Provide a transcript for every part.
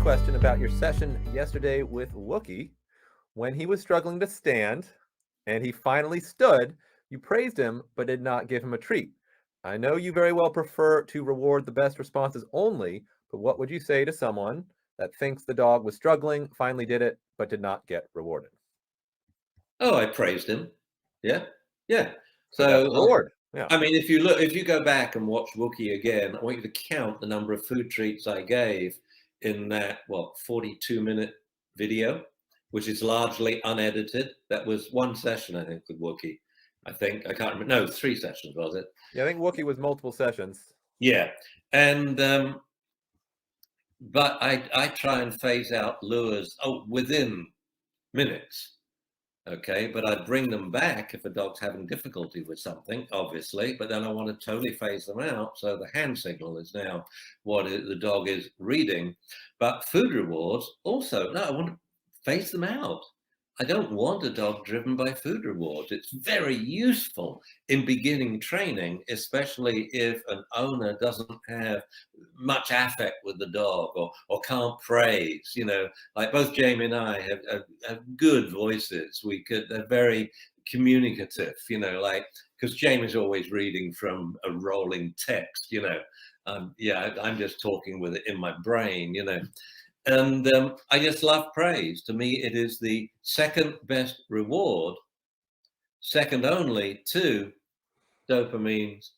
question about your session yesterday with Wookie. When he was struggling to stand and he finally stood, you praised him but did not give him a treat. I know you very well prefer to reward the best responses only, but what would you say to someone that thinks the dog was struggling, finally did it, but did not get rewarded? Oh, I praised him. Yeah, yeah. So that's a So, reward. Yeah. I mean, if you go back and watch Wookie again, I want you to count the number of food treats I gave in that 42-minute video, which is largely unedited. That was one session, I think, with Wookie. I think I can't remember. No, 3 sessions was it? Yeah, I think Wookie was multiple sessions. Yeah, and but I try and phase out lures within minutes. Okay, but I'd bring them back if a dog's having difficulty with something, obviously, but then I want to totally phase them out. So the hand signal is now what the dog is reading. But food rewards also, no, I want to phase them out. I don't want a dog driven by food rewards. It's very useful in beginning training, especially if an owner doesn't have much affect with the dog or can't praise. Like both Jamie and I have good voices. They're very communicative, like, because Jamie's always reading from a rolling text, I'm just talking with it in my brain, and I just love praise. To me, it is the second best reward, second only to dopamines,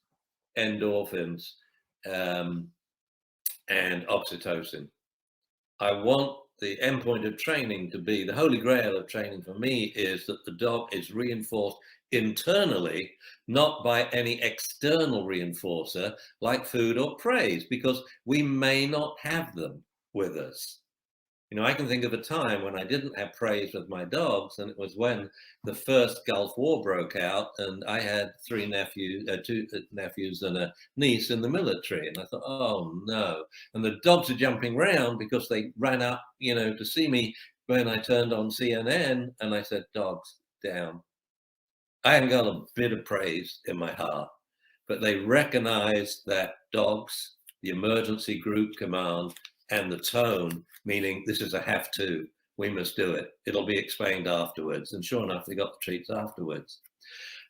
endorphins, and oxytocin. I want the endpoint of training to be, the holy grail of training for me is that the dog is reinforced internally, not by any external reinforcer like food or praise, because we may not have them with us. I can think of a time when I didn't have praise with my dogs, and it was when the first Gulf War broke out, and I had two nephews and a niece in the military, and I thought, oh no! And the dogs are jumping around because they ran up, to see me when I turned on CNN, and I said, "Dogs down." I hadn't got a bit of praise in my heart, but they recognized that dogs, the emergency group command, and the tone, meaning this is a have to, we must do it. It'll be explained afterwards. And sure enough, they got the treats afterwards.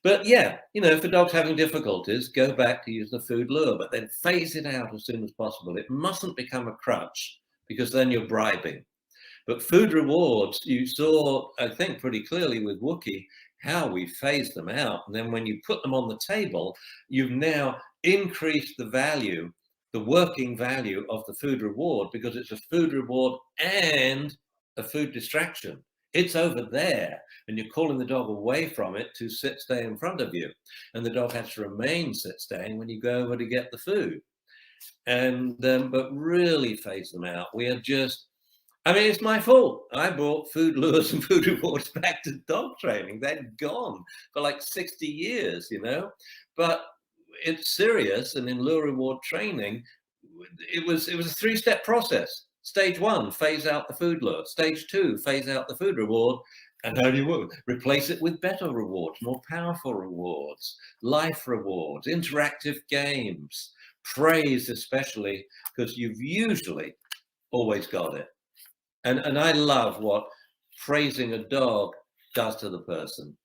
But yeah, if the dog's having difficulties, go back to use the food lure, but then phase it out as soon as possible. It mustn't become a crutch, because then you're bribing. But food rewards, you saw, I think, pretty clearly with Wookie, how we phased them out. And then when you put them on the table, you've now increased the value, the working value of the food reward, because it's a food reward and a food distraction. It's over there, and you're calling the dog away from it to stay in front of you. And the dog has to remain staying when you go over to get the food. And but really phase them out. It's my fault. I brought food lures and food rewards back to dog training. They'd gone for like 60 years, But it's serious, and in lure reward training, it was a 3-step process. Stage 1, phase out the food lure. Stage 2, phase out the food reward. And how do you replace it with better rewards, more powerful rewards, life rewards, interactive games, praise, especially because you've usually always got it. And I love what praising a dog does to the person.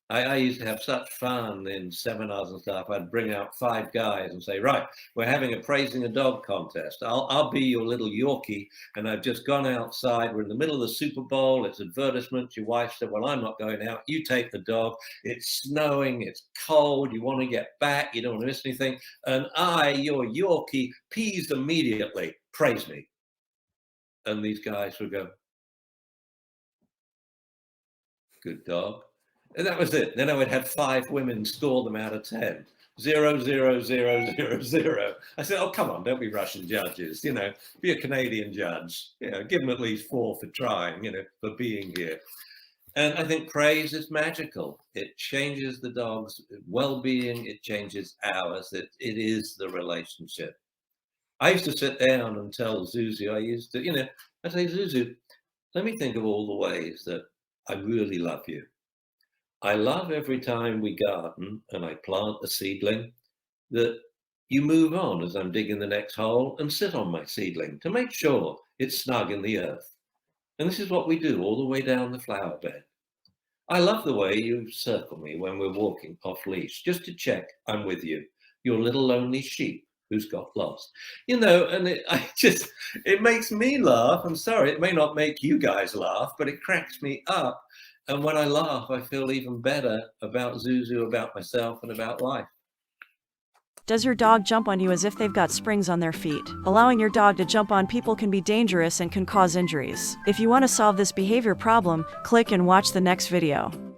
I used to have such fun in seminars and stuff. I'd bring out 5 guys and say, right, we're having a praising a dog contest. I'll be your little Yorkie. And I've just gone outside. We're in the middle of the Super Bowl. It's advertisements. Your wife said, well, I'm not going out. You take the dog. It's snowing. It's cold. You want to get back. You don't want to miss anything. And I, your Yorkie, pees immediately. Praise me. And these guys would go, good dog. And that was it. Then I would have 5 women score them out of 10. 0, 0, 0, 0, 0. I said, oh, come on, don't be Russian judges. Be a Canadian judge. Give them at least 4 for trying, for being here. And I think praise is magical. It changes the dog's well-being. It changes ours. It is the relationship. I used to sit down and tell Zuzu, I'd say, Zuzu, let me think of all the ways that I really love you. I love every time we garden and I plant a seedling that you move on as I'm digging the next hole and sit on my seedling to make sure it's snug in the earth. And this is what we do all the way down the flower bed. I love the way you circle me when we're walking off leash, just to check I'm with you, your little lonely sheep who's got lost. And it makes me laugh. I'm sorry, it may not make you guys laugh, but it cracks me up. And when I laugh, I feel even better about Zuzu, about myself, and about life. Does your dog jump on you as if they've got springs on their feet? Allowing your dog to jump on people can be dangerous and can cause injuries. If you want to solve this behavior problem, click and watch the next video.